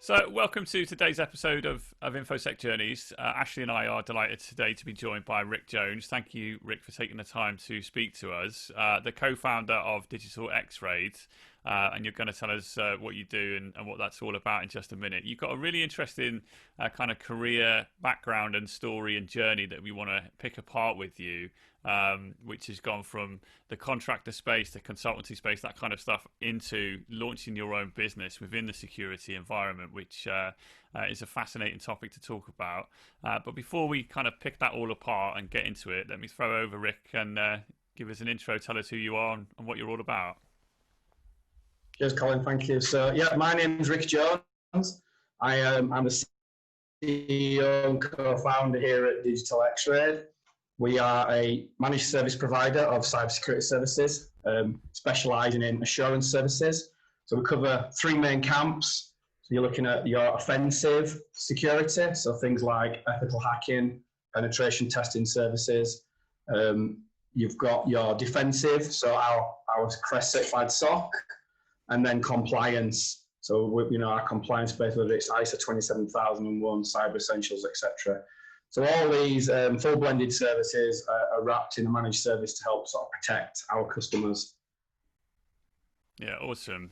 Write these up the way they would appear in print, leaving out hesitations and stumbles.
So, welcome to today's episode of InfoSec Journeys. Ashley and I are delighted today to be joined by Rick Jones. Thank you, Rick, for taking the time to speak to us. The co-founder of Digital XRAID, and you're going to tell us what you do and what that's all about in just a minute. You've got a really interesting kind of career background and story and journey that we want to pick apart with you, which has gone from the contractor space, the consultancy space, that kind of stuff, into launching your own business within the security environment, which is a fascinating topic to talk about. But before we kind of pick that all apart and get into it, let me throw over Rick and give us an intro, tell us who you are and what you're all about. Cheers, Colin. Thank you. So, my name is Rick Jones. I'm the CEO and co-founder here at Digital XRAID. We are a managed service provider of cybersecurity services, specialising in assurance services. So we cover three main camps. So you're looking at your offensive security, so things like ethical hacking, penetration testing services. You've got your defensive, so our CREST certified SOC, and then compliance. So our compliance base, whether it's ISO 27001, Cyber Essentials, etc. So all these full blended services are wrapped in a managed service to help sort of protect our customers. Yeah, awesome.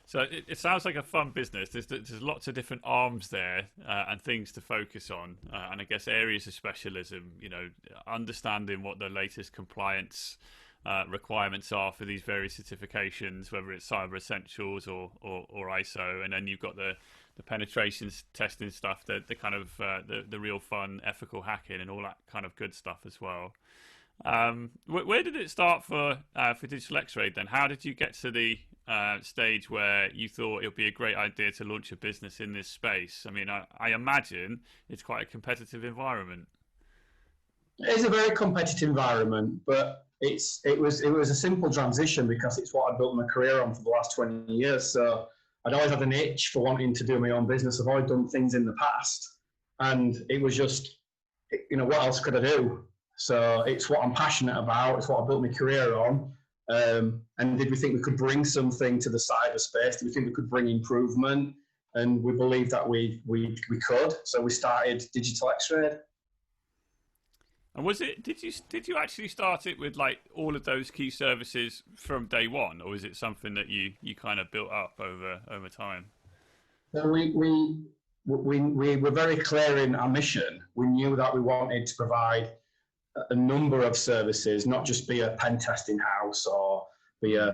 So it sounds like a fun business. There's lots of different arms there and things to focus on, and I guess areas of specialism. Understanding what the latest compliance requirements are for these various certifications, whether it's Cyber Essentials or ISO, and then you've got the penetrations testing stuff, the kind of the real fun ethical hacking and all that kind of good stuff as well. Where did it start for Digital XRAID then? How did you get to the stage where you thought it would be a great idea to launch a business in this space? I mean, I imagine it's quite a competitive environment. It is a very competitive environment, but it was a simple transition because it's what I built my career on for the last 20 years. So I'd always had an itch for wanting to do my own business. I've always done things in the past, and it was just, what else could I do? So it's what I'm passionate about. It's what I built my career on. And did we think we could bring something to the cyberspace? Did we think we could bring improvement? And we believed that we could. So we started Digital XRAID. And did you actually start it with like all of those key services from day one, or is it something that you kind of built up over time? So we were very clear in our mission. We knew that we wanted to provide a number of services, not just be a pen testing house or be a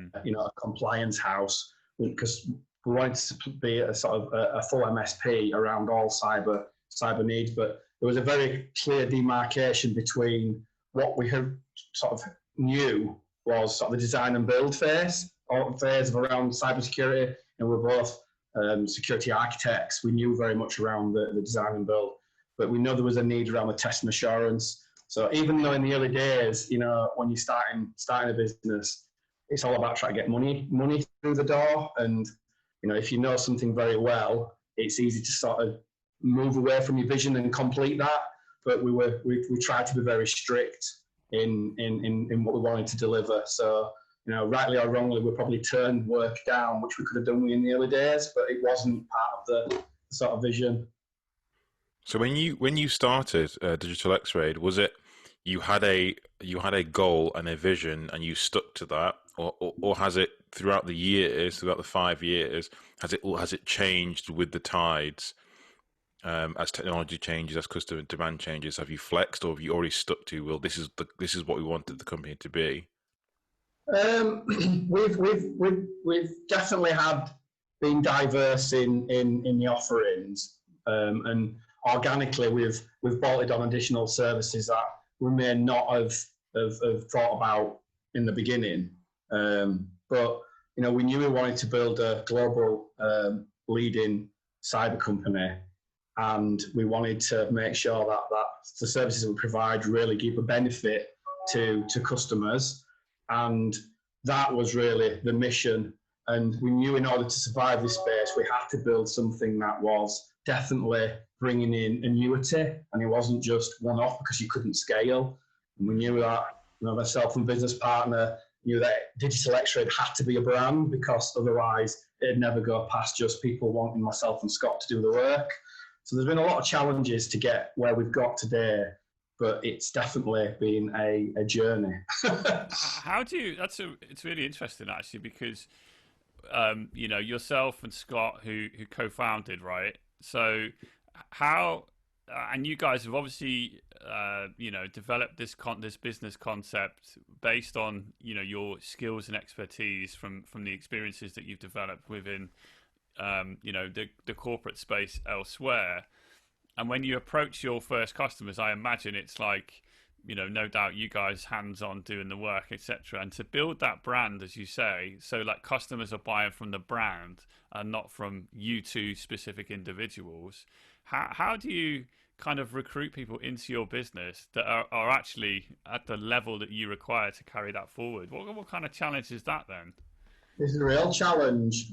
compliance house, because we wanted to be a sort of a full MSP around all cyber needs. But there was a very clear demarcation between what we had sort of knew was sort of the design and build phase of around cybersecurity, and we're both security architects. We knew very much around the design and build, but we know there was a need around the test and assurance. So even though in the early days, when you're starting a business, it's all about trying to get money through the door. And, if you know something very well, it's easy to sort of move away from your vision and complete that. But we tried to be very strict in what we wanted to deliver. So, rightly or wrongly, we probably turned work down, which we could have done in the early days, but it wasn't part of the sort of vision. So when you started Digital XRAID, was it you had a goal and a vision and you stuck to that, or has it throughout the 5 years, has it changed with the tides as technology changes, as customer demand changes? Have you flexed, or have you already stuck to, well, this is what we wanted the company to be? We've definitely been diverse in the offerings, and organically we've bolted on additional services that we may not have thought about in the beginning. But we knew we wanted to build a global leading cyber company, and we wanted to make sure that the services we provide really give a benefit to customers, and that was really the mission. And we knew in order to survive this space, we had to build something that was definitely bringing in annuity, and it wasn't just one-off because you couldn't scale. And we knew that, myself and business partner knew that Digital XRAID had to be a brand, because otherwise it'd never go past just people wanting myself and Scott to do the work. So there's been a lot of challenges to get where we've got today, but it's definitely been a journey. How do you? It's really interesting actually, because you know, yourself and Scott, who co-founded, right? So how, and you guys have obviously you know, developed this business concept based on, you know, your skills and expertise from the experiences that you've developed within you know, the corporate space elsewhere. And when you approach your first customers, I imagine it's like, you know, no doubt you guys hands-on doing the work, etc. And to build that brand, as you say, so like customers are buying from the brand and not from you two specific individuals. How do you kind of recruit people into your business that are actually at the level that you require to carry that forward? What kind of challenge is that then? It's a real challenge,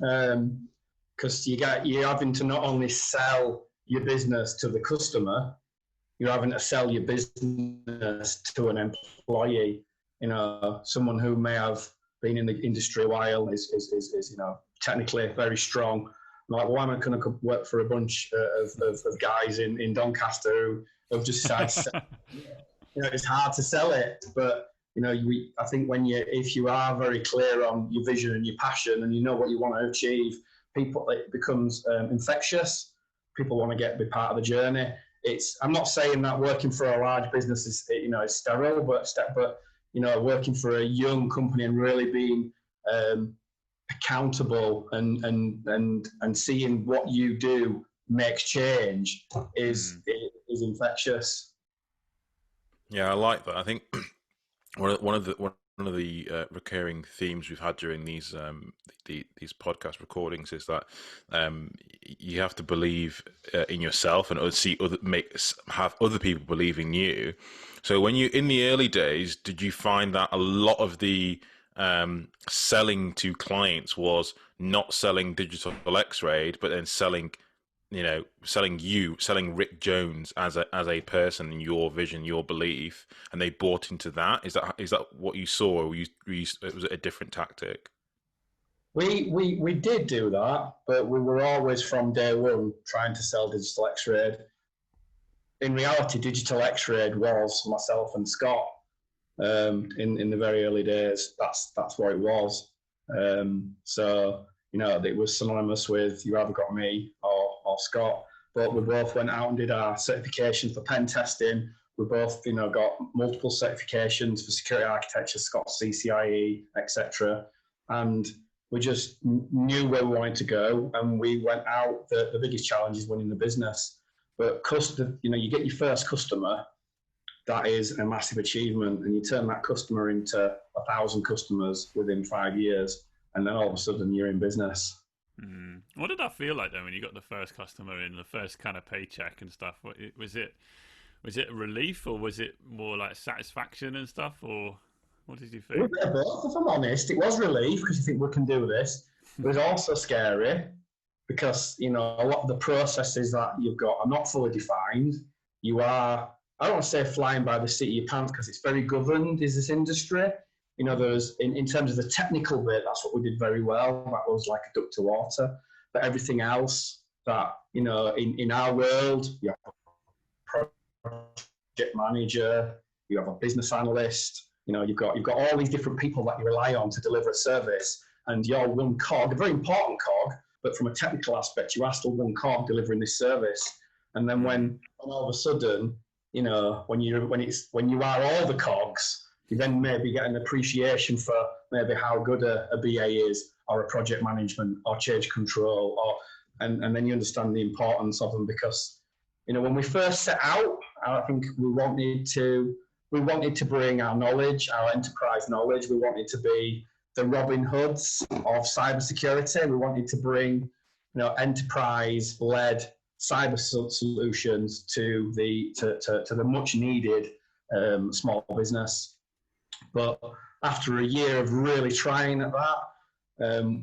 because you're having to not only sell your business to the customer, you're having to sell your business to an employee. You know, someone who may have been in the industry a while is you know, technically very strong. Like, well, why am I going to work for a bunch of guys in Doncaster who've just decided to sell? You know, it's hard to sell it, but you know, I think if you are very clear on your vision and your passion, and you know what you want to achieve, it becomes infectious. People want to be part of the journey. I'm not saying that working for a large business is, you know, is sterile, but you know, working for a young company and really being accountable and seeing what you do makes change is infectious. Yeah, I like that. I think one of the recurring themes we've had during these podcast recordings is that you have to believe in yourself and have other people believe in you. So when you, in the early days, did you find that a lot of the selling to clients was not selling Digital XRAID, but then selling Rick Jones as a person, and your vision, your belief, and they bought into that? Is that what you saw, or was it a different tactic? We did do that, but we were always from day one trying to sell Digital XRAID. In reality, Digital XRAID was myself and Scott in the very early days. That's what it was. So, you know, it was synonymous with you either got me or Scott. But we both went out and did our certification for pen testing. We both, you know, got multiple certifications for security architecture, Scott CCIE, etc. And we just knew where we wanted to go, and we went out. The biggest challenge is winning the business. But you know, you get your first customer, that is a massive achievement, and you turn that customer into 1,000 customers within 5 years, and then all of a sudden you're in business. What did that feel like then when you got the first customer in, the first kind of paycheck and stuff? Was it a relief, or was it more like satisfaction and stuff, or what did you think? It was a bit of both, if I'm honest. It was relief because you think we can do this. It was also scary because, you know, a lot of the processes that you've got are not fully defined. You are, I don't want to say flying by the seat of your pants, because it's very governed, is this industry. You know, there's, in terms of the technical bit, that's what we did very well. That was like a duck to water. But everything else that, you know, in our world, you have a project manager, you have a business analyst, you know, you've got all these different people that you rely on to deliver a service, and you're one cog, a very important cog, but from a technical aspect, you are still one cog delivering this service. And then when all of a sudden, you know, when you are all the cogs, you then maybe get an appreciation for maybe how good a BA is, or a project management, or change control, and then you understand the importance of them. Because, you know, when we first set out, I think we wanted to bring our knowledge, our enterprise knowledge. We wanted to be the Robin Hoods of cybersecurity. We wanted to bring, you know, enterprise-led cyber solutions to the much needed small business. But after a year of really trying at that,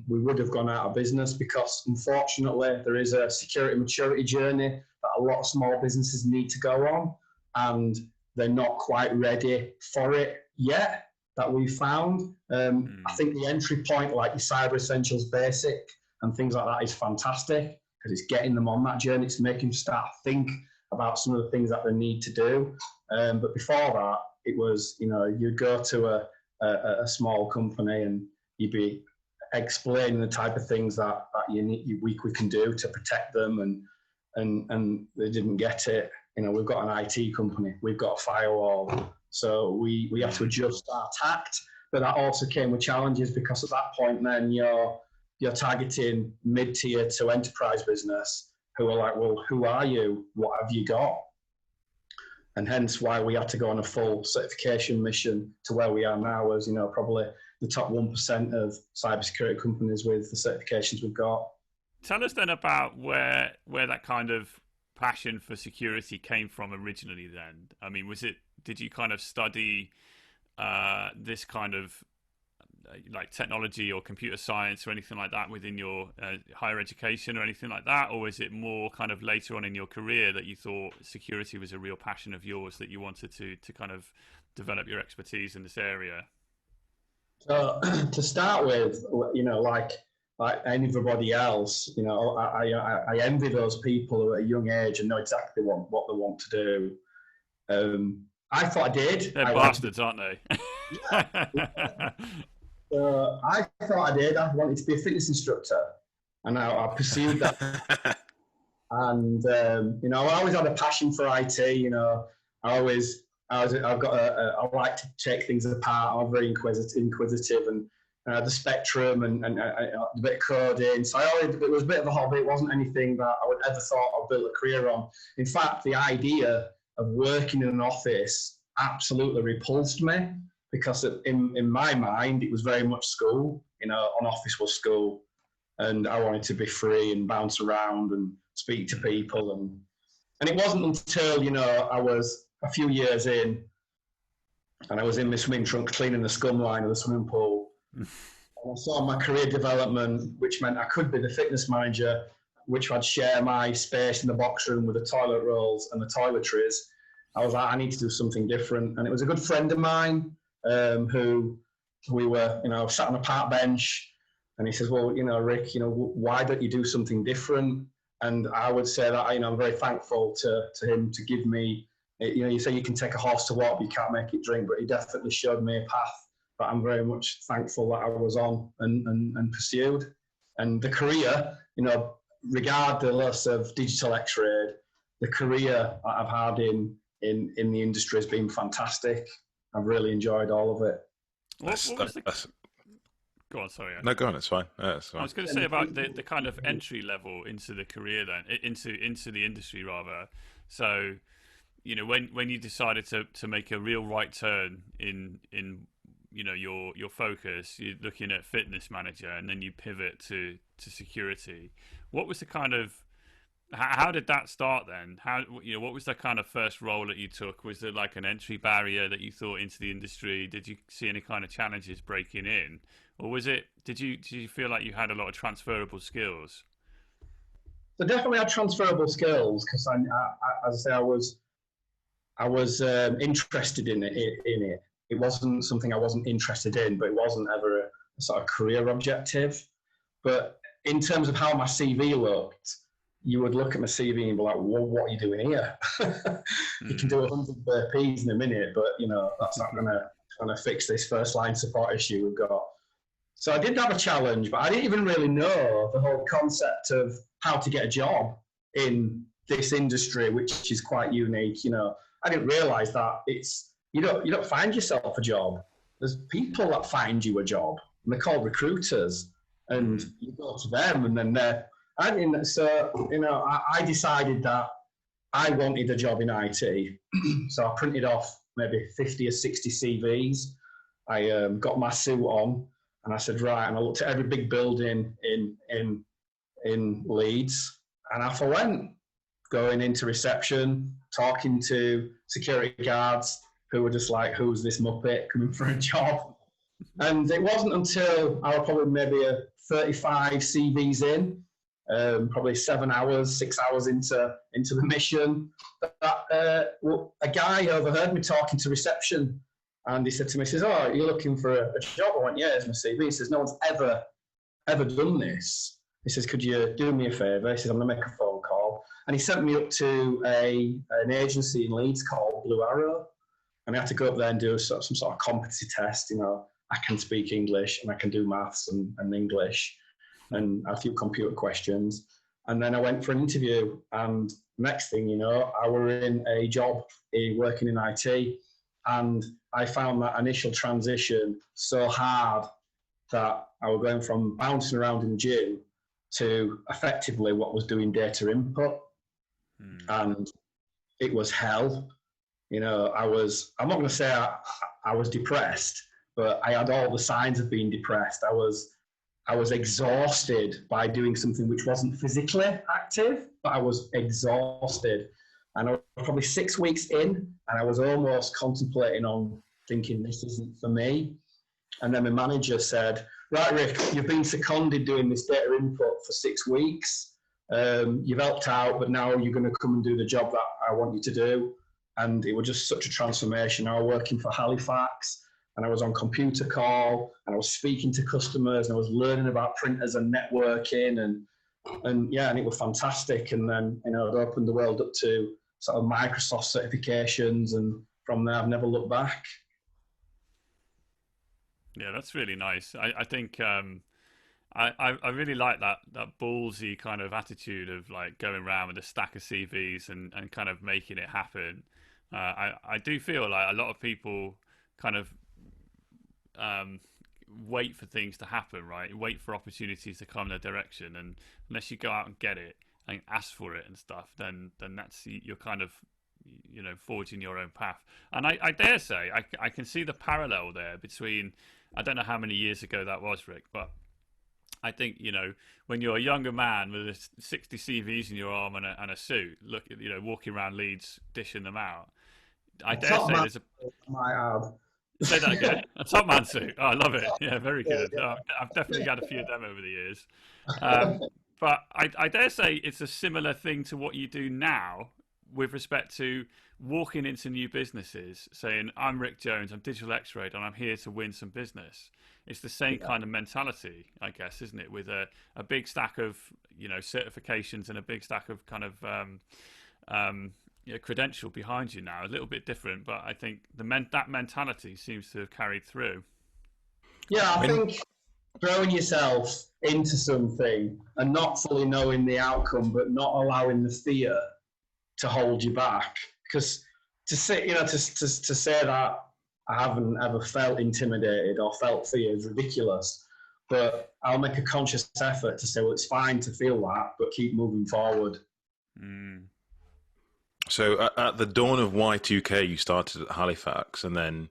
we would have gone out of business, because unfortunately there is a security maturity journey that a lot of small businesses need to go on, and they're not quite ready for it yet, that we found. I think the entry point, like your Cyber Essentials Basic and things like that is fantastic, because it's getting them on that journey. It's making them start to think about some of the things that they need to do. But before that, it was, you'd go to a small company and you'd be explaining the type of things that we can do to protect them, and they didn't get it. We've got an IT company, we've got a firewall, so we have to adjust our tact. But that also came with challenges, because at that point then you're targeting mid-tier to enterprise business who are like, well, who are you? What have you got? And hence why we had to go on a full certification mission to where we are now, as probably the top 1% of cybersecurity companies with the certifications we've got. Tell us then about where that kind of passion for security came from originally then. I mean, did you kind of study this kind of like technology or computer science or anything like that within your higher education or anything like that, or was it more kind of later on in your career that you thought security was a real passion of yours, that you wanted to kind of develop your expertise in this area? So to start with, like everybody else, I envy those people who at a young age and know exactly what they want to do. I thought I did. They're bastards, aren't they? Yeah. I thought I did. I wanted to be a fitness instructor, and I pursued that. And I always had a passion for IT. I like to take things apart. I'm very inquisitive, and the spectrum and a bit of coding. So it was a bit of a hobby. It wasn't anything that I would ever thought I'd build a career on. In fact, the idea of working in an office absolutely repulsed me, because in my mind, it was very much school. An office was school, and I wanted to be free and bounce around and speak to people. And it wasn't until, I was a few years in, and I was in my swimming trunks cleaning the scum line of the swimming pool. And I saw my career development, which meant I could be the fitness manager, which I'd share my space in the box room with the toilet rolls and the toiletries. I was like, I need to do something different. And it was a good friend of mine, who we were, sat on a park bench, and he says, well, Rick, why don't you do something different? And I would say that, I'm very thankful to him to give me, you say you can take a horse to water, but you can't make it drink, but he definitely showed me a path that I'm very much thankful that I was on and pursued. And the career, regardless of Digital XRAID, the career that I've had in the industry has been fantastic. I've really enjoyed all of it. Go on, sorry. No, go on. It's fine. It's fine. I was going to say about the kind of entry level into the career, then into the industry rather. So, when you decided to make a real right turn in your focus, you're looking at fitness manager, and then you pivot to security. What was the kind of how did that start then? What was the kind of first role that you took? Was there like an entry barrier that you thought into the industry? Did you see any kind of challenges breaking in, or did you feel like you had a lot of transferable skills? So definitely had transferable skills, because as I say, I was interested in it. It wasn't something I wasn't interested in, but it wasn't ever a sort of career objective. But in terms of how my CV looked, you would look at my CV and be like, well, what are you doing here? You can do 100 burpees in a minute, but that's not going to fix this first line support issue we've got. So I did have a challenge, but I didn't even really know the whole concept of how to get a job in this industry, which is quite unique. I didn't realize that you don't find yourself a job. There's people that find you a job, and they're called recruiters, and you go to them, and then I decided that I wanted a job in IT. So I printed off maybe 50 or 60 CVs. I got my suit on, and I said, right, and I looked at every big building in Leeds, and off I went, going into reception, talking to security guards who were just like, who's this Muppet coming for a job? And it wasn't until I was probably maybe 35 CVs in, probably 6 hours into the mission, that a guy overheard me talking to reception, and he said to me, he says, oh, you're looking for a job? I went, yeah, it's my CV. He says, no one's ever done this. He says, could you do me a favour? He says, I'm going to make a phone call. And he sent me up to an agency in Leeds called Blue Arrow. And I had to go up there and do some sort of competency test. You know, I can speak English and I can do maths and English and a few computer questions. And then I went for an interview. And next thing you know, I were in a job working in IT. And I found that initial transition so hard that I was going from bouncing around in the gym to effectively what was doing data input. And it was hell. You know, I'm not going to say I was depressed, but I had all the signs of being depressed. I was exhausted by doing something which wasn't physically active, but I was exhausted. And I was probably 6 weeks in, and I was almost contemplating on thinking this isn't for me. And then my manager said, right, Rick, you've been seconded doing this data input for 6 weeks. You've helped out, but now you're going to come and do the job that I want you to do. And it was just such a transformation. I was working for Halifax, and I was on computer call, and I was speaking to customers, and I was learning about printers and networking, and it was fantastic. And then, you know, it opened the world up to sort of Microsoft certifications, and from there, I've never looked back. Yeah, that's really nice. I think I really like that ballsy kind of attitude of like going around with a stack of CVs and kind of making it happen. I do feel like a lot of people kind of wait for things to happen, right? Wait for opportunities to come in their direction, and unless you go out and get it and ask for it and stuff, then that's, you're kind of, you know, forging your own path. And I dare say I can see the parallel there between, I don't know how many years ago that was, Rick, but I think, you know, when you're a younger man with 60 CVs in your arm and a suit, walking around Leeds dishing them out, I dare say there's say that again. A top man suit. Oh, I love it. Yeah, very good. I've definitely had a few of them over the years. But I dare say it's a similar thing to what you do now with respect to walking into new businesses saying, I'm Rick Jones, I'm Digital XRAID, and I'm here to win some business. It's the same kind of mentality, I guess, isn't it? With a big stack of, you know, certifications and a big stack of kind of credential behind you now. A little bit different, but I think that mentality seems to have carried through. Yeah, I think throwing yourself into something and not fully knowing the outcome, but not allowing the fear to hold you back. Because to say that I haven't ever felt intimidated or felt fear is ridiculous. But I'll make a conscious effort to say, well, it's fine to feel that, but keep moving forward. So at the dawn of Y2K, you started at Halifax, and then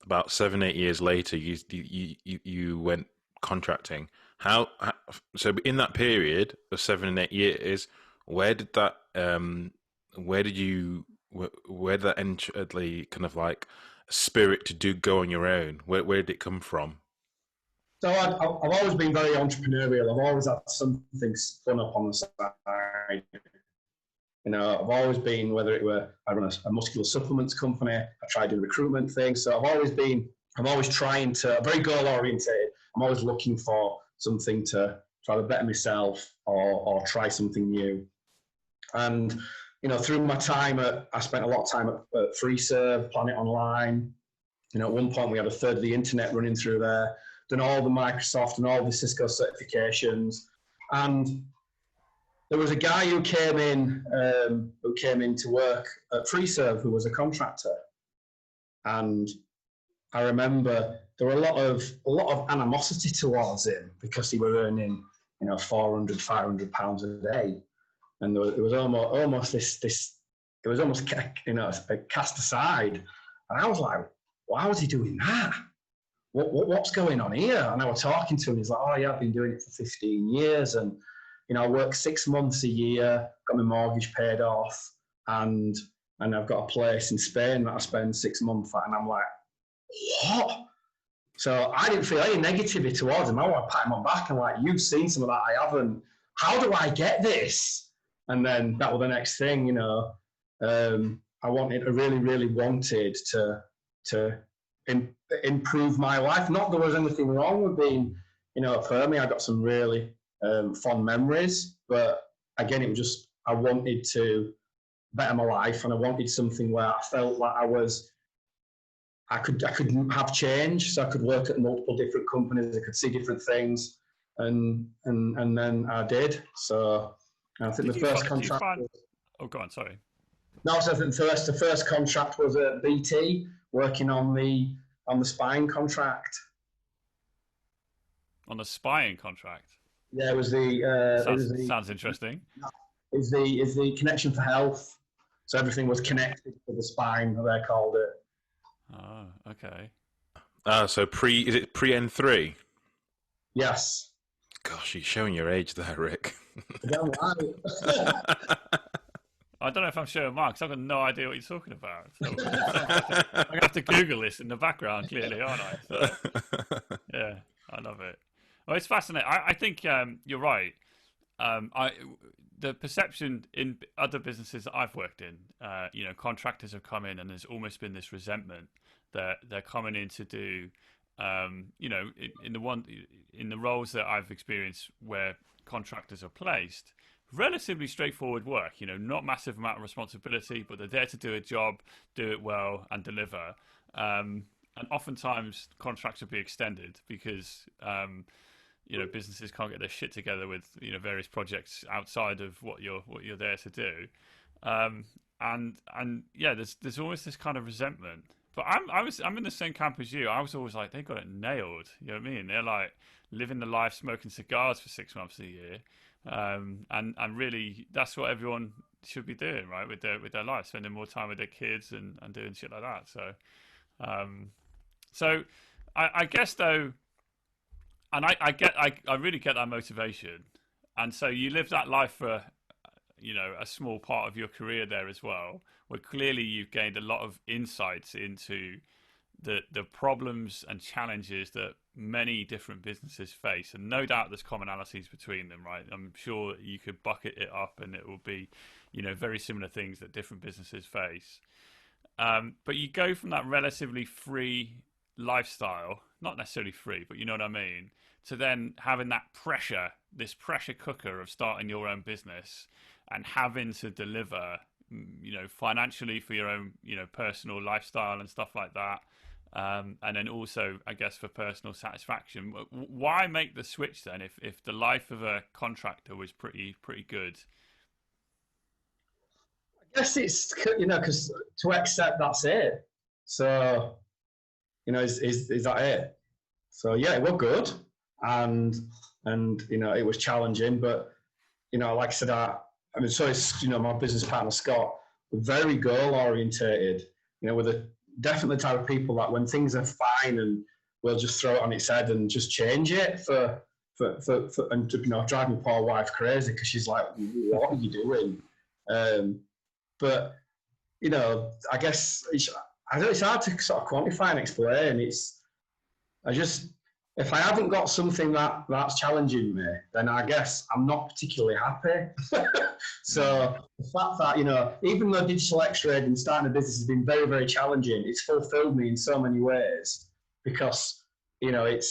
about 7-8 years later, you went contracting. So in that period of 7 and 8 years, where did that enter the kind of like spirit to go on your own? Where did it come from? So I've always been very entrepreneurial. I've always had something spun up on the side. You know, I've always been, whether it were, I run a muscular supplements company, I tried doing recruitment things. So I'm always trying to, I'm very goal oriented. I'm always looking for something to try to better myself or try something new. And, you know, through my time I spent a lot of time at FreeServe, Planet Online. You know, at one point we had a third of the internet running through there, done all the Microsoft and all the Cisco certifications. And there was a guy who came in to work at FreeServe who was a contractor. And I remember there were a lot of animosity towards him because he were earning, you know, £400-500 a day. And there was almost this, it was almost, you know, cast aside. And I was like, why was he doing that? What's going on here? And I was talking to him. He's like, oh yeah, I've been doing it for 15 years. And, you know, I work 6 months a year, got my mortgage paid off. And I've got a place in Spain that I spend 6 months at. And I'm like, what? So I didn't feel any negativity towards him. I want to pat him on back and like, you've seen some of that, I haven't. How do I get this? And then that was the next thing, you know. I really wanted to improve my life. Not that there was anything wrong with being, you know, a permie. I got some really fond memories. But again, it was just, I wanted to better my life, and I wanted something where I felt like I could have change, so I could work at multiple different companies, I could see different things, and then I did. So I think the first contract. Oh, go on. Sorry. No, so I think the first contract was at BT, working on the spying contract. On the spying contract. Yeah, it was the. Sounds interesting. Is the connection for health. So everything was connected to the spine, they called it. Oh, okay. So is it pre N3? Yes. Gosh, you're showing your age there, Rick. Damn right. I don't know if I'm showing Mark, because I've got no idea what you're talking about. So I'm going to have to Google this in the background, clearly, aren't I? So, yeah, I love it. Well, it's fascinating. I think you're right. The perception in other businesses that I've worked in, contractors have come in and there's almost been this resentment that they're coming in to do, in the roles that I've experienced where contractors are placed, relatively straightforward work, not massive amount of responsibility, but they're there to do a job, do it well and deliver. And oftentimes contracts will be extended because, businesses can't get their shit together with various projects outside of what you're there to do, and yeah, there's always this kind of resentment. But I'm in the same camp as you. I was always like, they got it nailed. You know what I mean? They're like living the life, smoking cigars for 6 months a year, and really that's what everyone should be doing, right? With their life, spending more time with their kids and doing shit like that. So I guess though. And I really get that motivation, and so you live that life for, a small part of your career there as well, where clearly you've gained a lot of insights into the problems and challenges that many different businesses face, and no doubt there's commonalities between them, right? I'm sure you could bucket it up, and it will be, very similar things that different businesses face. But you go from that relatively free lifestyle, not necessarily free, but you know what I mean, to then having that this pressure cooker of starting your own business and having to deliver, financially for your own, personal lifestyle and stuff like that. And then also, I guess, for personal satisfaction. Why make the switch then if the life of a contractor was pretty good? I guess it's, because to accept that's it. So, is that it? So yeah, it was good, and it was challenging, but like I said, so it's my business partner Scott, very goal orientated. We're definitely the type of people that when things are fine, and we'll just throw it on its head and just change it for and drive my poor wife crazy because she's like, what are you doing? But I guess it's hard to sort of quantify and explain. If I haven't got something that's challenging me, then I guess I'm not particularly happy. So the fact that, even though Digital XRAID and starting a business has been very, very challenging, it's fulfilled me in so many ways because, it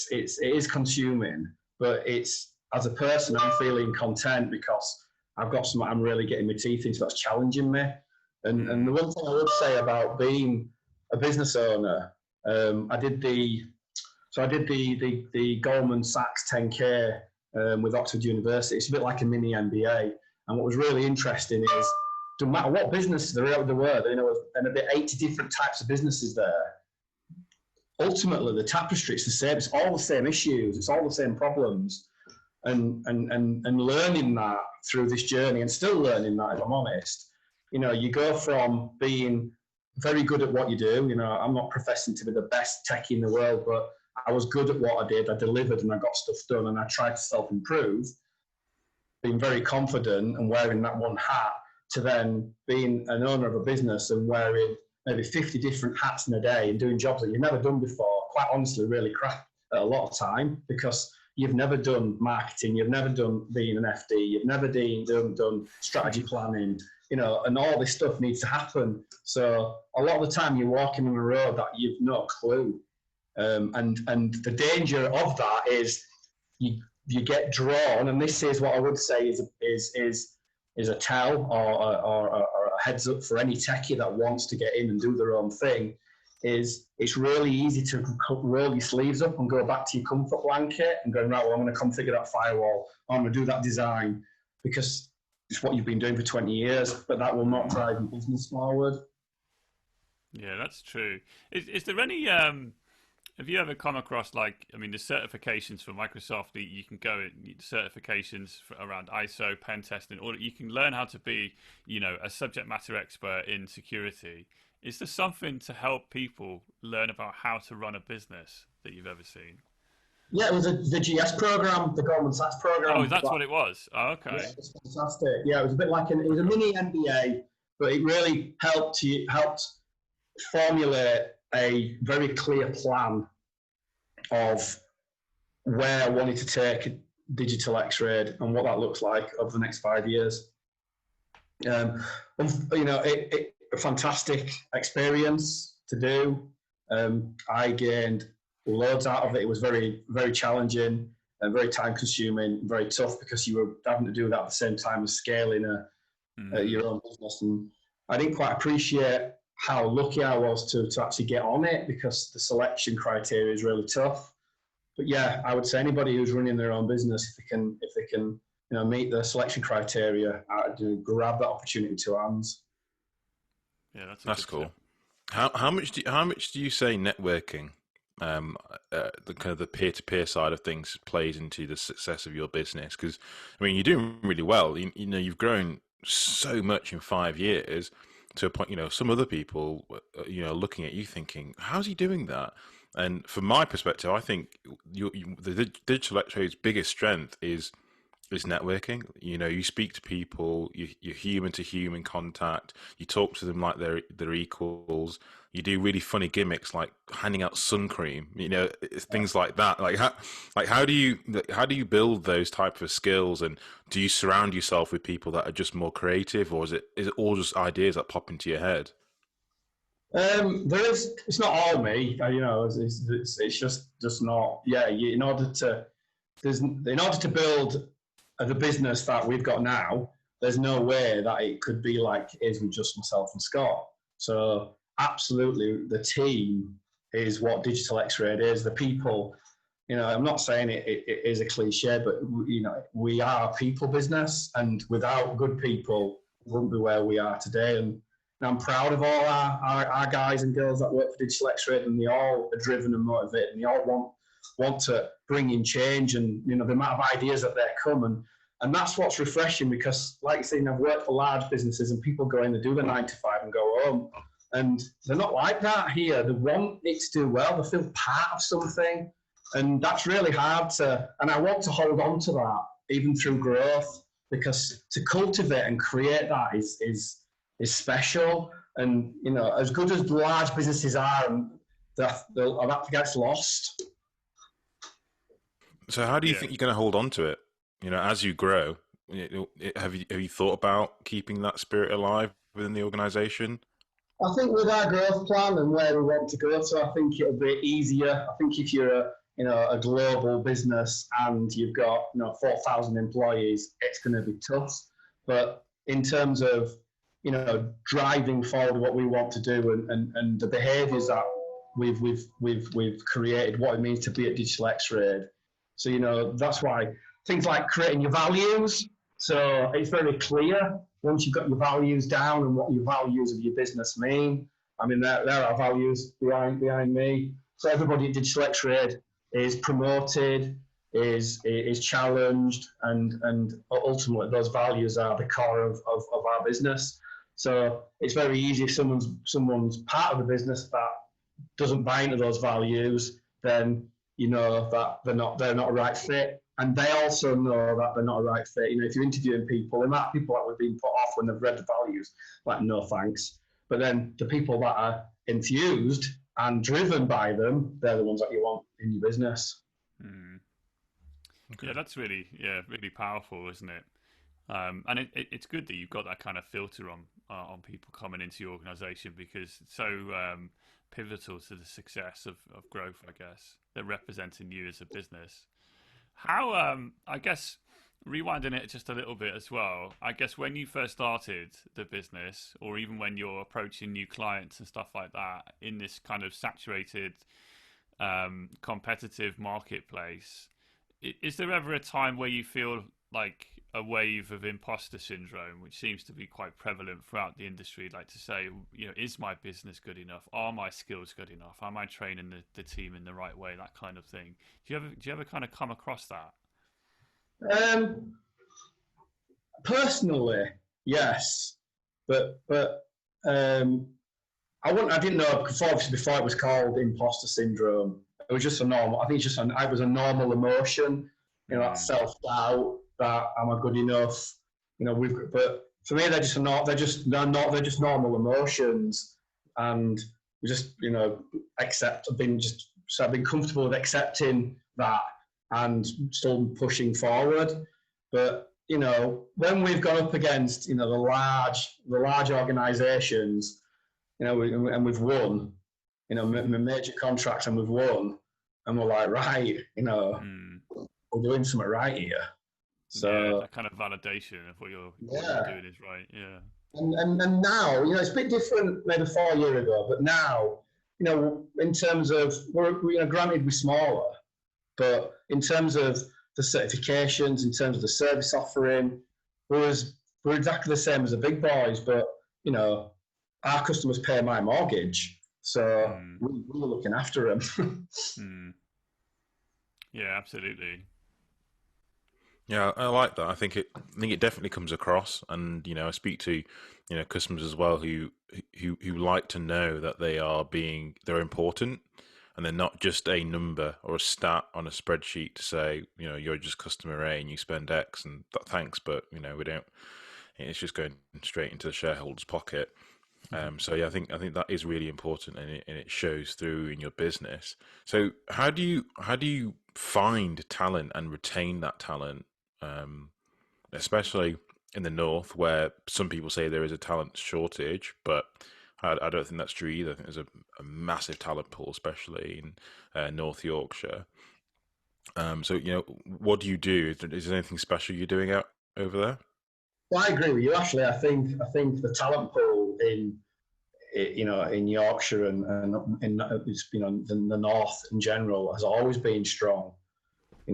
is consuming, but it's, as a person, I'm feeling content because I've got something I'm really getting my teeth into that's challenging me. And the one thing I would say about being a business owner, I did the Goldman Sachs 10K with Oxford University. It's a bit like a mini MBA. And what was really interesting is, no matter what business there were, and there'd be 80 different types of businesses there. Ultimately, the tapestry, it's the same. It's all the same issues. It's all the same problems. And learning that through this journey, and still learning that, if I'm honest, you go from being very good at what you do. I'm not professing to be the best techie in the world, but I was good at what I did. I delivered and I got stuff done and I tried to self-improve, being very confident and wearing that one hat, to then being an owner of a business and wearing maybe 50 different hats in a day and doing jobs that you've never done before, quite honestly, really crap at a lot of time because you've never done marketing, you've never done being an FD, you've never done strategy planning, and all this stuff needs to happen. So a lot of the time you're walking on a road that you've no clue. And the danger of that is you get drawn, and this is what I would say is a tell or a heads up for any techie that wants to get in and do their own thing, is it's really easy to roll your sleeves up and go back to your comfort blanket and go, right, well, I'm going to configure that firewall, or I'm going to do that design, because it's what you've been doing for 20 years, but that will not drive your business forward. Yeah, that's true. Is there any have you ever come across, like, I mean, the certifications for Microsoft, you can go certifications around ISO, pen testing, or you can learn how to be, a subject matter expert in security. Is there something to help people learn about how to run a business that you've ever seen? Yeah, it was the GS program, the Goldman Sachs program. Oh, that's what it was. Oh, okay. Yeah, it was fantastic. Yeah, it was a bit like it was a mini MBA, but it really helped formulate a very clear plan of where I wanted to take Digital XRAID and what that looks like over the next 5 years. A fantastic experience to do. I gained loads out of it. It was very, very challenging and very time consuming, very tough, because you were having to do that at the same time as scaling your own business. And I didn't quite appreciate how lucky I was to actually get on it, because the selection criteria is really tough. But yeah, I would say anybody who's running their own business, if they can meet the selection criteria, grab that opportunity to hands. Yeah, that's cool. How much do you say networking, the kind of the peer-to-peer side of things, plays into the success of your business? Because I mean, you're doing really well. You've grown so much in 5 years, to a point, some other people, looking at you thinking, how's he doing that? And from my perspective, I think the Digital XRAID's biggest strength is networking. You speak to people, you're human to human contact. You talk to them like they're equals. You do really funny gimmicks like handing out sun cream. Things like that. How do you build those type of skills? And do you surround yourself with people that are just more creative, or is it all just ideas that pop into your head? It's not all me. It's just not. Yeah, in order to build the business that we've got now, there's no way that it could be like it is with just myself and Scott. So absolutely, the team is what Digital XRAID is. The people, I'm not saying it is a cliche, but we are a people business, and without good people, we wouldn't be where we are today. And I'm proud of all our guys and girls that work for Digital XRAID, and they all are driven and motivated, and they all want to bring in change, and the amount of ideas that come, and that's what's refreshing, because like you say, I've worked for large businesses and people go in and do the 9 to 5 and go home, and they're not like that here. They want it to do well. They feel part of something, and that's really hard and I want to hold on to that even through growth, because to cultivate and create that is special. And as good as large businesses are, and that gets lost. So how do you think you're going to hold on to it? As you grow, have you thought about keeping that spirit alive within the organization? I think with our growth plan and where we want to go to, I think it'll be easier. I think if you're a global business and you've got 4,000 employees, it's going to be tough. But in terms of driving forward what we want to do, and the behaviours that we've created, what it means to be at Digital XRAID. So that's why things like creating your values. So it's very clear once you've got your values down and what your values of your business mean. I mean, there are values behind me. So everybody at Digital XRAID is promoted, is challenged, and ultimately those values are the core of our business. So it's very easy if someone's part of the business that doesn't buy into those values, then that they're not a right fit. And they also know that they're not a right fit. If you're interviewing people, there might be people that were being put off when they've read the values, like, no thanks. But then the people that are infused and driven by them, they're the ones that you want in your business. Okay. Yeah, that's really powerful, isn't it? And it's good that you've got that kind of filter on people coming into your organisation, because it's so pivotal to the success of growth, I guess. They're representing you as a business. How, I guess, rewinding it just a little bit as well, I guess when you first started the business, or even when you're approaching new clients and stuff like that, in this kind of saturated, competitive marketplace, is there ever a time where you feel like a wave of imposter syndrome, which seems to be quite prevalent throughout the industry, like to say, is my business good enough? Are my skills good enough? Am I training the team in the right way? That kind of thing. Do you ever kind of come across that? Um, Personally, yes, but I wouldn't. I didn't know before it was called imposter syndrome. It was just a normal. I think it's just it was a normal emotion. That Mm, self doubt that am I good enough? But for me, they're just not. They're not. They're just normal emotions, and we just accept. I've been comfortable with accepting that and still pushing forward. But when we've gone up against the large organisations, and we've won, major contracts, and we've won, and we're like, right, mm. we're doing something right here. Yeah, So that kind of validation of what you're yeah, doing is right. Yeah. and now, it's a bit different maybe 4 years ago, but now, in terms of granted we're smaller, but in terms of the certifications, in terms of the service offering, we're exactly the same as the big boys, but our customers pay my mortgage, so Mm, we're looking after them. mm. Yeah, absolutely. Yeah, I like that. I think it definitely comes across, and I speak to customers as well who like to know that they're important, and they're not just a number or a stat on a spreadsheet to say you're just customer A and you spend X and thanks, but we don't. It's just going straight into the shareholder's pocket. So yeah, I think that is really important, and it shows through in your business. So how do you find talent and retain that talent, um, especially in the north, where some people say there is a talent shortage, but I don't think that's true either. I think there's a massive talent pool, especially in North Yorkshire. So what do you do? Is there anything special you're doing out over there? Well, I agree with you. Actually, I think the talent pool in Yorkshire and in the north in general has always been strong.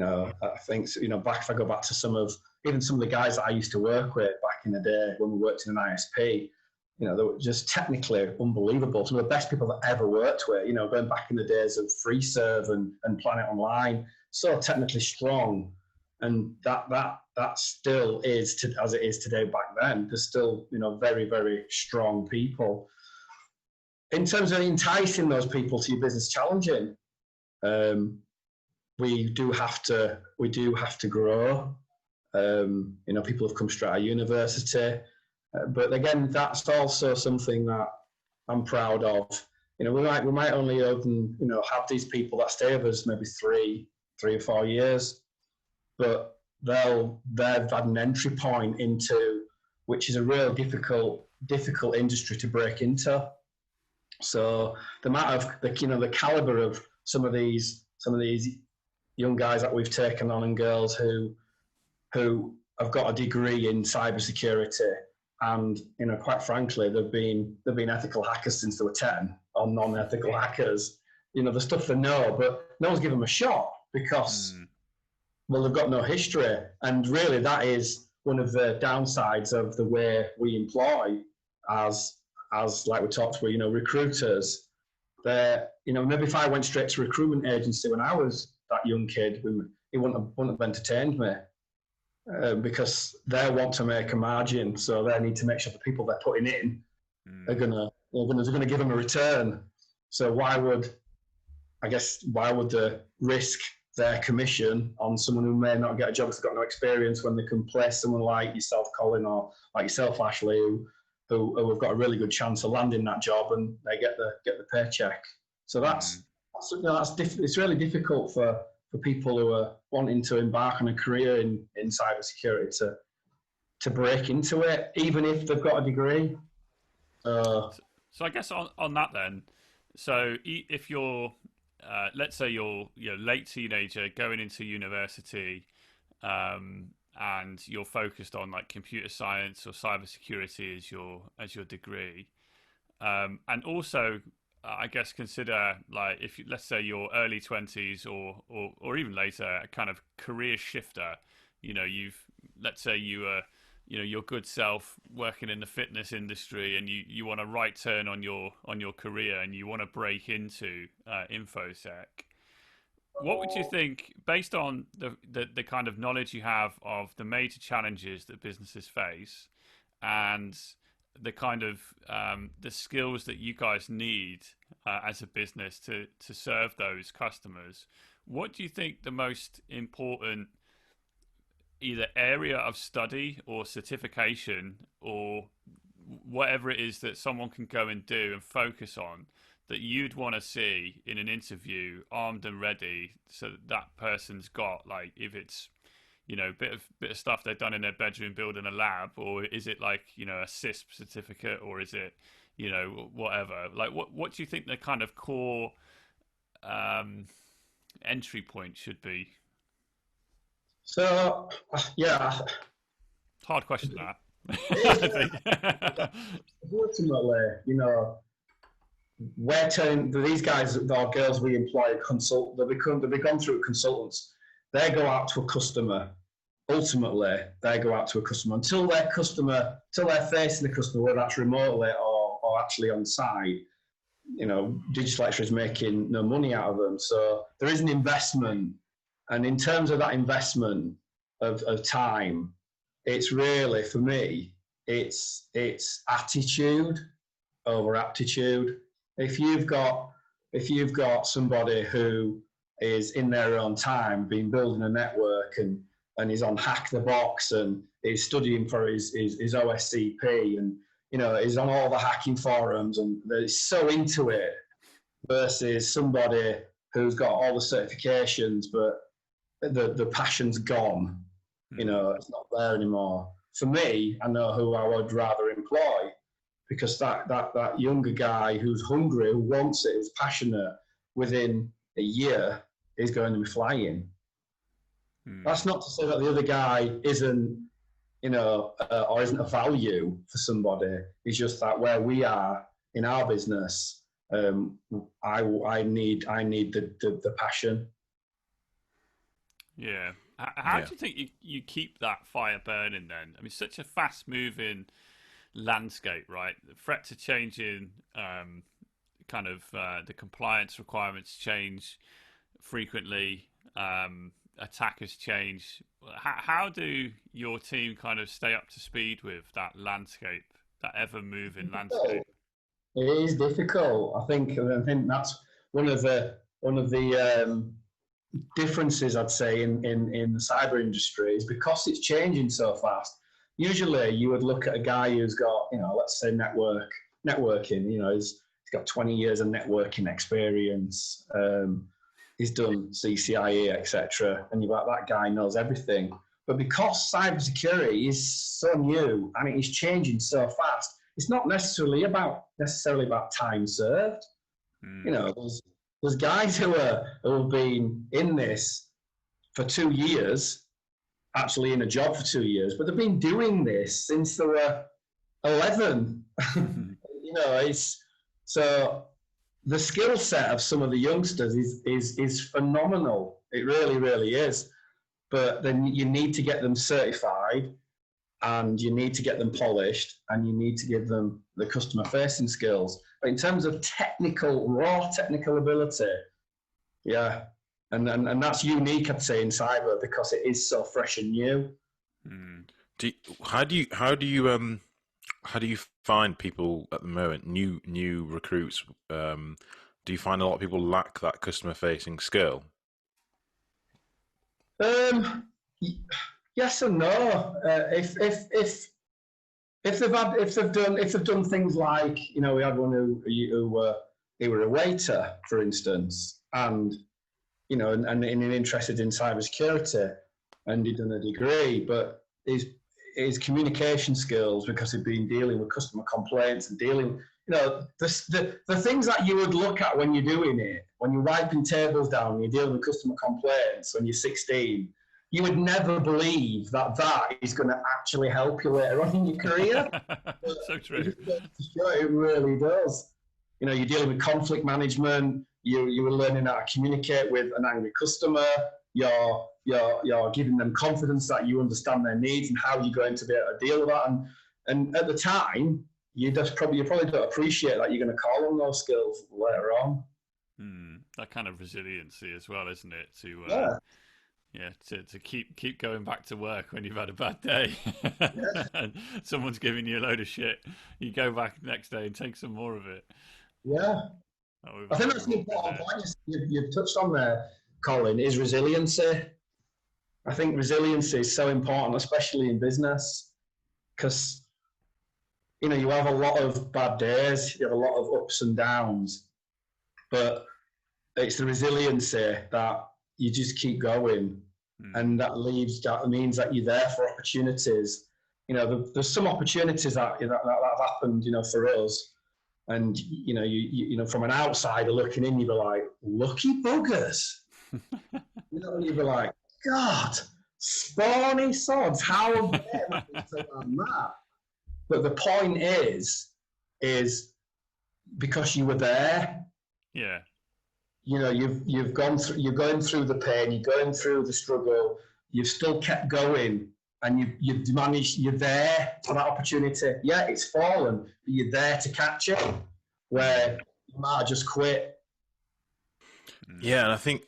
I think back if I go back to some of the guys that I used to work with back in the day when we worked in an ISP, they were just technically unbelievable. Some of the best people that I ever worked with. Going back in the days of FreeServe and Planet Online, so technically strong, and that still is as it is today. Back then, there's still very very strong people. In terms of enticing those people to your business, challenging. Um, we do have to grow. People have come straight out of university, but again, that's also something that I'm proud of. We might only have these people that stay with us maybe 3 or 4 years, but they've had an entry point into which is a real difficult industry to break into. So the amount of the caliber of some of these young guys that we've taken on and girls who have got a degree in cybersecurity, and quite frankly, they've been ethical hackers since they were 10, or non-ethical hackers. The stuff they know, but no one's given them a shot because Mm, well, they've got no history, and really that is one of the downsides of the way we employ as like we talked about, recruiters. Maybe if I went straight to a recruitment agency when I was that young kid, it wouldn't have entertained me, because they want to make a margin, so they need to make sure the people they're putting in are mm, gonna give them a return. So why would they risk their commission on someone who may not get a job because they've got no experience, when they can place someone like yourself, Colin, or like yourself, Ashley, who have got a really good chance of landing that job, and they get the paycheck. So mm. it's really difficult for people who are wanting to embark on a career in cybersecurity to break into it, even if they've got a degree. Uh, So I guess on that then, so if you're let's say you're late teenager going into university, and you're focused on like computer science or cybersecurity as your degree, and also I guess consider like if let's say your early 20s or even later, a kind of career shifter. Let's say you were your good self working in the fitness industry, and you want a right turn on your career, and you want to break into InfoSec. What would you think, based on the kind of knowledge you have of the major challenges that businesses face, and the kind of the skills that you guys need as a business to serve those customers? What do you think the most important either area of study or certification or whatever it is that someone can go and do and focus on that you'd want to see in an interview, armed and ready, so that person's got, like, if it's bit of stuff they've done in their bedroom building a lab, or is it like a CISP certificate, or is it whatever? Like, what do you think the kind of core entry point should be? So, yeah. Hard question, that. I think. Ultimately, we're telling these guys or girls we employ they've gone through consultants. They go out to a customer. Ultimately, they go out to a customer until they're facing the customer, whether that's remotely or actually on site. Digital XRAID is making no money out of them. So there is an investment. And in terms of that investment of time, it's really, for me, it's attitude over aptitude. If you've got somebody who is in their own time, been building a network and is on Hack the Box and is studying for his OSCP and is on all the hacking forums and is so into it, versus somebody who's got all the certifications but the passion's gone. It's not there anymore. For me, I know who I would rather employ, because that younger guy who's hungry, who wants it, who's passionate, within a year is going to be flying. That's not to say that the other guy isn't, or isn't a value for somebody. It's just that where we are in our business, I need the passion. Yeah. How do you think you keep that fire burning then? I mean, such a fast-moving landscape, right? The threat to changing, kind of the compliance requirements change frequently. Attackers change. How do your team kind of stay up to speed with that landscape, that ever-moving landscape? It is difficult. I think that's one of the differences, I'd say, in the cyber industry, is because it's changing so fast. Usually you would look at a guy who's got, let's say networking, he's got 20 years of networking experience. He's done CCIE, etc. And you're like, that guy knows everything. But because cybersecurity is so new and it is changing so fast, it's not necessarily about time served. There's guys who have been in this for 2 years, actually in a job for 2 years, but they've been doing this since they were 11. So the skill set of some of the youngsters is phenomenal. It really, really is. But then you need to get them certified, and you need to get them polished, and you need to give them the customer-facing skills. But in terms of raw technical ability, yeah, and that's unique, I'd say, in cyber, because it is so fresh and new. How do you find people at the moment, new recruits? Do you find a lot of people lack that customer-facing skill? Yes and no. If they've done things like, we had one who were a waiter, for instance, and interested in cybersecurity, and he'd done a degree, but his communication skills, because he'd been dealing with customer complaints and dealing, the things that you would look at when you're doing it, when you're wiping tables down, and you're dealing with customer complaints when you're 16, you would never believe that is going to actually help you later on in your career. So true. It really does. You're dealing with conflict management. You were learning how to communicate with an angry customer. You're giving them confidence that you understand their needs and how you're going to be able to deal with that. And at the time, you probably don't appreciate that you're going to call on those skills later on. That kind of resiliency as well, isn't it? To keep going back to work when you've had a bad day and someone's giving you a load of shit. You go back the next day and take some more of it. Yeah. I think that's the important point you've touched on there, Colin, is resiliency. I think resiliency is so important, especially in business, because you have a lot of bad days, you have a lot of ups and downs, but it's the resiliency that you just keep going, and that means that you're there for opportunities. There's some opportunities that have happened, for us, and you from an outsider looking in, you'd be like, lucky buggers. And you'd be like, God, spawny sods, how have they done that? But the point is because you were there. Yeah. You're going through the pain, you're going through the struggle, you've still kept going, and you're there for that opportunity. Yeah, it's fallen, but you're there to catch it, where you might have just quit. Yeah, and I think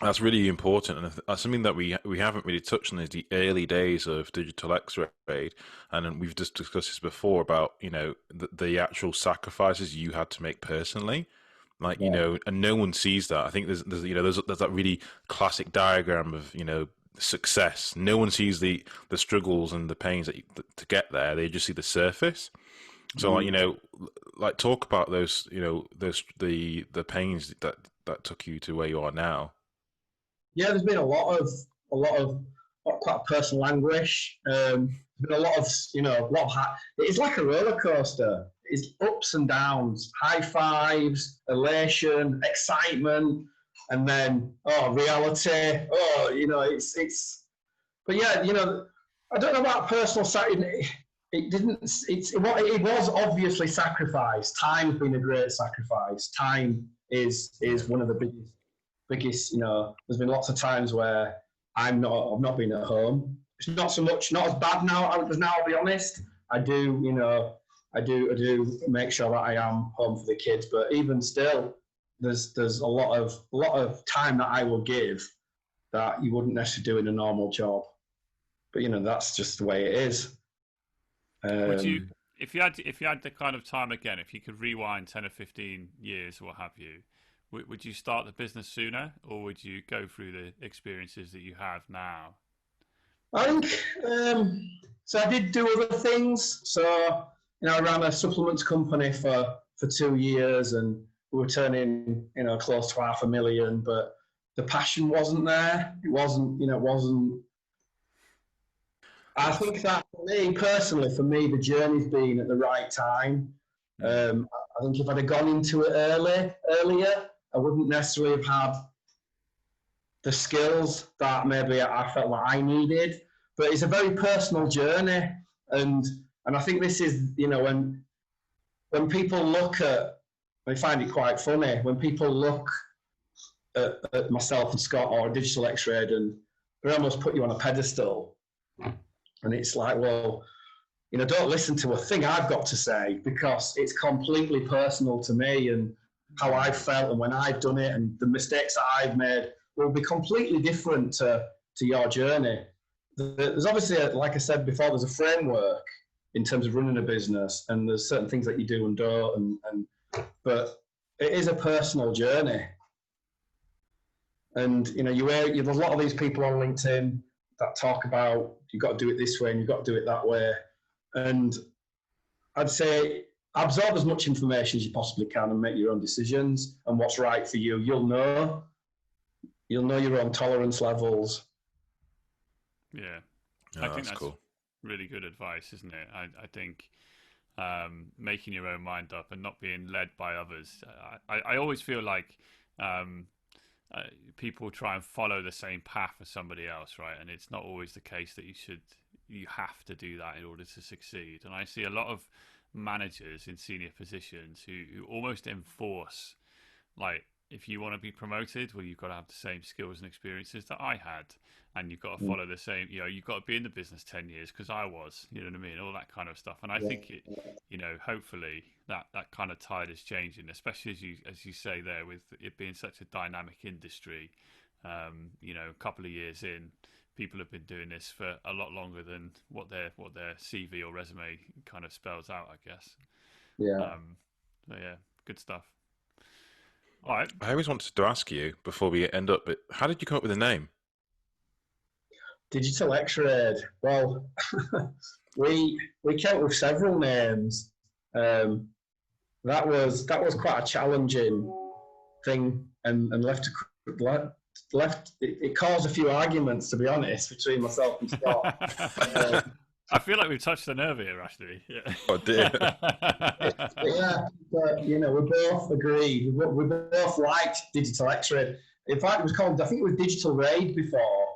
that's really important, and that's something that we haven't really touched on is the early days of Digital XRAID, and we've just discussed this before about the actual sacrifices you had to make personally. And no one sees that. I think there's that really classic diagram of success. No one sees the struggles and the pains to get there. They just see the surface. So talk about those the pains that took you to where you are now. Yeah, there's been a lot of quite personal anguish. There's been a lot of it's like a roller coaster. It's ups and downs, high fives, elation, excitement, and then reality. It's. But yeah, I don't know about personal side. It was obviously sacrifice. Time's been a great sacrifice. Time is one of the biggest. There's been lots of times where I've not been at home. It's not as bad now. I'll be honest. I do make sure that I am home for the kids, but even still, there's a lot of time that I will give that you wouldn't necessarily do in a normal job. But that's just the way it is. Would you, if you had the kind of time again, if you could rewind 10 or 15 years, what have you, would you start the business sooner, or would you go through the experiences that you have now? I think so. I did do other things. So I ran a supplements company for 2 years, and we were turning close to $500,000, but the passion wasn't there. It wasn't. I think that for me personally, the journey's been at the right time. I think if I'd have gone into it earlier, I wouldn't necessarily have had the skills that maybe I felt like I needed. But it's a very personal journey, and I think this is when people look at, I find it quite funny when people look at myself and Scott or Digital XRAID, and they almost put you on a pedestal. And it's like, well, don't listen to a thing I've got to say, because it's completely personal to me and how I felt and when I've done it, and the mistakes that I've made will be completely different to your journey. There's obviously, like I said before, there's a framework in terms of running a business, and there's certain things that you do and don't, but it is a personal journey. And you have a lot of these people on LinkedIn that talk about you've got to do it this way and you've got to do it that way. And I'd say absorb as much information as you possibly can and make your own decisions and what's right for you. You'll know your own tolerance levels. Yeah. I think that's cool. really good advice, isn't it? I think making your own mind up and not being led by others. I always feel like um, people try and follow the same path as somebody else, right? And it's not always the case that you have to do that in order to succeed. And I see a lot of managers in senior positions who almost enforce, like, if you want to be promoted, well, you've got to have the same skills and experiences that I had, and you've got to follow the same. You've got to be in the business 10 years because I was. You know what I mean? All that kind of stuff. And I think it, hopefully that kind of tide is changing, especially as you say there, with it being such a dynamic industry. A couple of years in, people have been doing this for a lot longer than what their CV or resume kind of spells out, I guess. Yeah. So yeah, good stuff. All right. I always wanted to ask you before we end up, but how did you come up with the name? Digital XRAID. Well, we came up with several names. That was quite a challenging thing, and left it caused a few arguments, to be honest, between myself and Scott. I feel like we've touched the nerve here, actually. Yeah. Oh dear. Yeah, but we both agreed. We both liked Digital XRAID. In fact, it was called, I think it was Digital RAID before,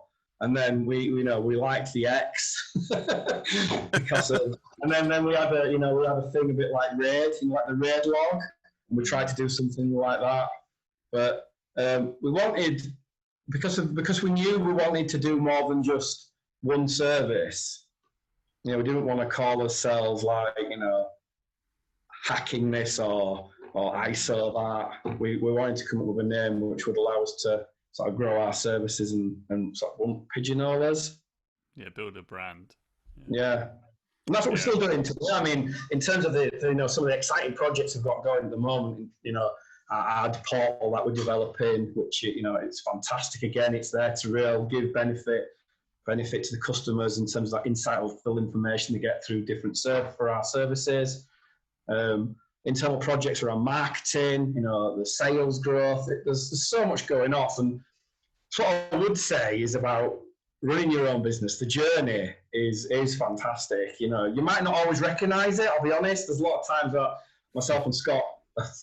and then we liked the X because of, and then we had a thing a bit like RAID, like the RAID log, and we tried to do something like that. But we wanted, because we knew we wanted to do more than just one service. We didn't want to call ourselves like, hacking this or ISO that. We wanted to come up with a name which would allow us to sort of grow our services and sort of won't pigeonhole us. Yeah, build a brand. Yeah. And that's what we're still doing today. I mean, in terms of some of the exciting projects we've got going at the moment, our ad portal that we're developing, which, it's fantastic. Again, it's there to really give benefit to the customers in terms of that insightful information they get through different for our services. Internal projects around marketing, the sales growth. There's so much going off. And what I would say is about running your own business. The journey is fantastic. You might not always recognize it, I'll be honest. There's a lot of times that myself and Scott,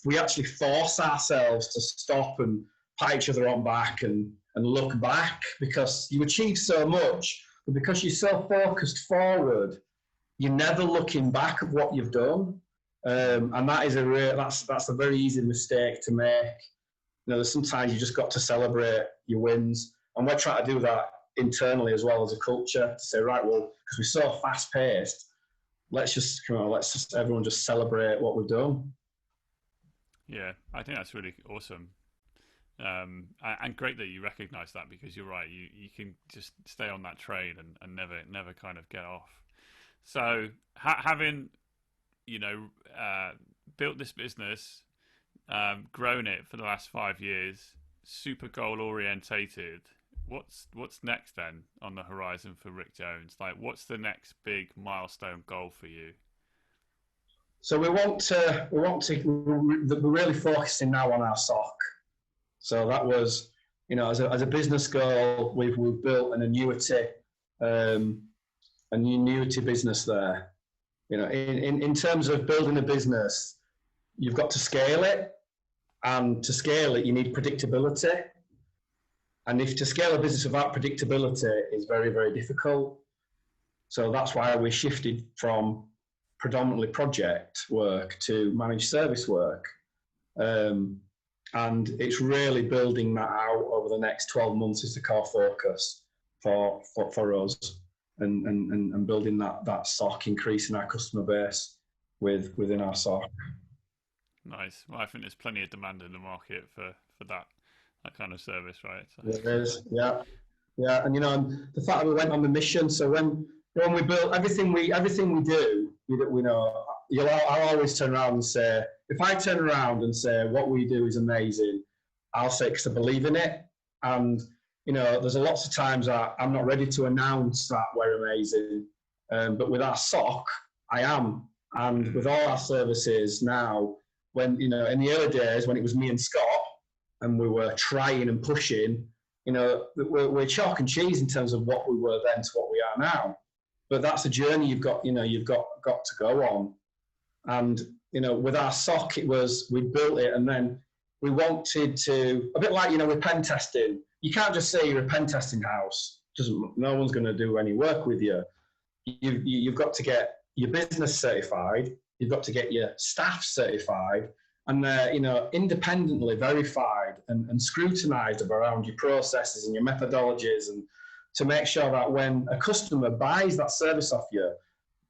we actually force ourselves to stop and pat each other on back and look back, because you achieve so much, but because you're so focused forward, you're never looking back at what you've done. And that is that's a very easy mistake to make. There's sometimes you just got to celebrate your wins, and we're trying to do that internally as well as a culture, to say, right, well, because we're so fast paced, let's just everyone just celebrate what we've done. Yeah, I think that's really awesome. And great that you recognise that, because you're right. You can just stay on that train and never kind of get off. So having built this business, grown it for the last 5 years, super goal orientated. What's next then on the horizon for Rick Jones? Like, what's the next big milestone goal for you? So we're really focusing now on our SOC. So that was, as a business goal, we've built an annuity business there. In terms of building a business, you've got to scale it, and to scale it, you need predictability. And to scale a business without predictability is very, very difficult. So that's why we shifted from predominantly project work to managed service work. And it's really building that out over the next 12 months is the core focus for us, and building that SOC, increasing our customer base within our SOC. Nice. Well, I think there's plenty of demand in the market for that kind of service, right? So. There is, yeah. And and the fact that we went on the mission. So when we build everything we do, I'll always turn around and say, if I turn around and say what we do is amazing, I'll say because I believe in it. And there's lots of times that I'm not ready to announce that we're amazing, but with our SOC, I am. And with all our services now, when in the early days when it was me and Scott, and we were trying and pushing, we're chalk and cheese in terms of what we were then to what we are now. but that's a journey you've got to go on. And with our SOC, we built it, and then we wanted to, a bit like with pen testing. You can't just say you're a pen testing house. No one's going to do any work with you. You've got to get your business certified. You've got to get your staff certified, and they're independently verified and scrutinized around your processes and your methodologies, and to make sure that when a customer buys that service off you,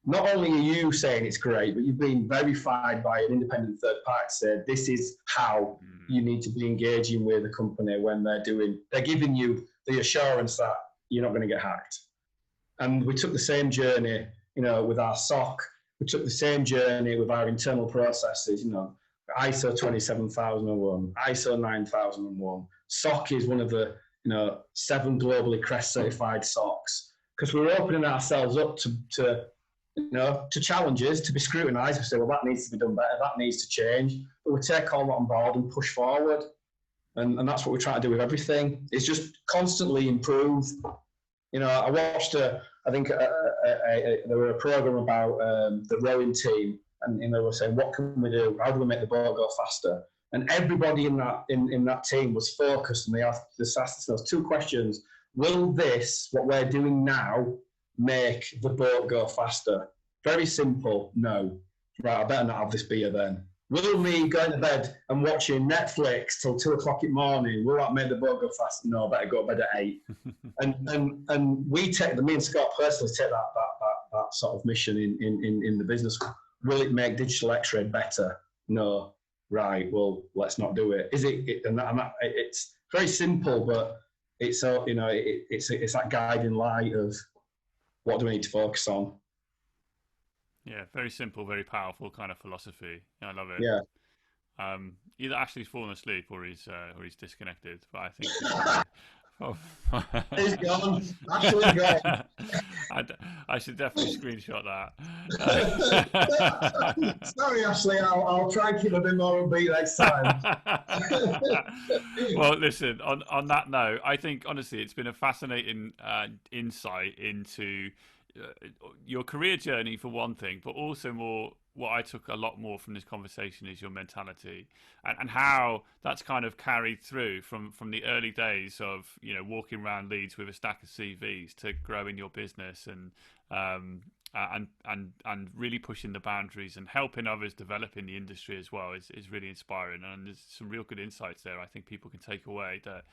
not only are you saying it's great, but you've been verified by an independent third party to say this is how you need to be engaging with a company when they're giving you the assurance that you're not going to get hacked. And we took the same journey, with our SOC. We took the same journey with our internal processes, ISO 27001, ISO 9001. SOC is one of the, 7 globally CREST certified SOCs, because we were opening ourselves up to challenges, to be scrutinized. We say, well, that needs to be done better, that needs to change. But we take all that on board and push forward. And that's what we try to do with everything. It's just constantly improve. I watched there were a program about the rowing team, and they were saying, what can we do? How do we make the boat go faster? And everybody in that team was focused, and they asked themselves 2 questions. Will this, what we're doing now, make the boat go faster? Very simple, no. Right, I better not have this beer then. Will me going to bed and watching Netflix till 2 o'clock in the morning, will that make the boat go faster? No, I better go to bed at 8. and me and Scott personally take that sort of mission in the business. Will it make Digital XRAID better? No. Right, well, let's not do it. It's very simple, but it's that guiding light of what do we need to focus on. Yeah, very simple, very powerful kind of philosophy. I love it. Yeah. Either Ashley's fallen asleep or he's disconnected, but I think he's gone. Ashley's gone. I should definitely screenshot that. Sorry, Ashley. I'll try and keep a bit more upbeat next time. Well, listen. On that note, I think honestly, it's been a fascinating insight into your career journey for one thing, but also more what I took a lot more from this conversation is your mentality and how that's kind of carried through from the early days of walking around Leeds with a stack of CVs to growing your business and really pushing the boundaries and helping others develop in the industry as well is really inspiring, and there's some real good insights there. I think people can take away that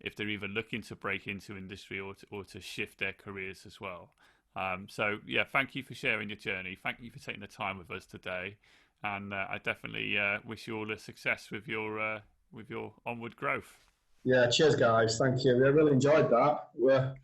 if they're either looking to break into industry or to shift their careers as well. So yeah, thank you for sharing your journey. Thank you for taking the time with us today, and I definitely wish you all the success with your onward growth. Yeah, cheers, guys. Thank you. I really enjoyed that. We're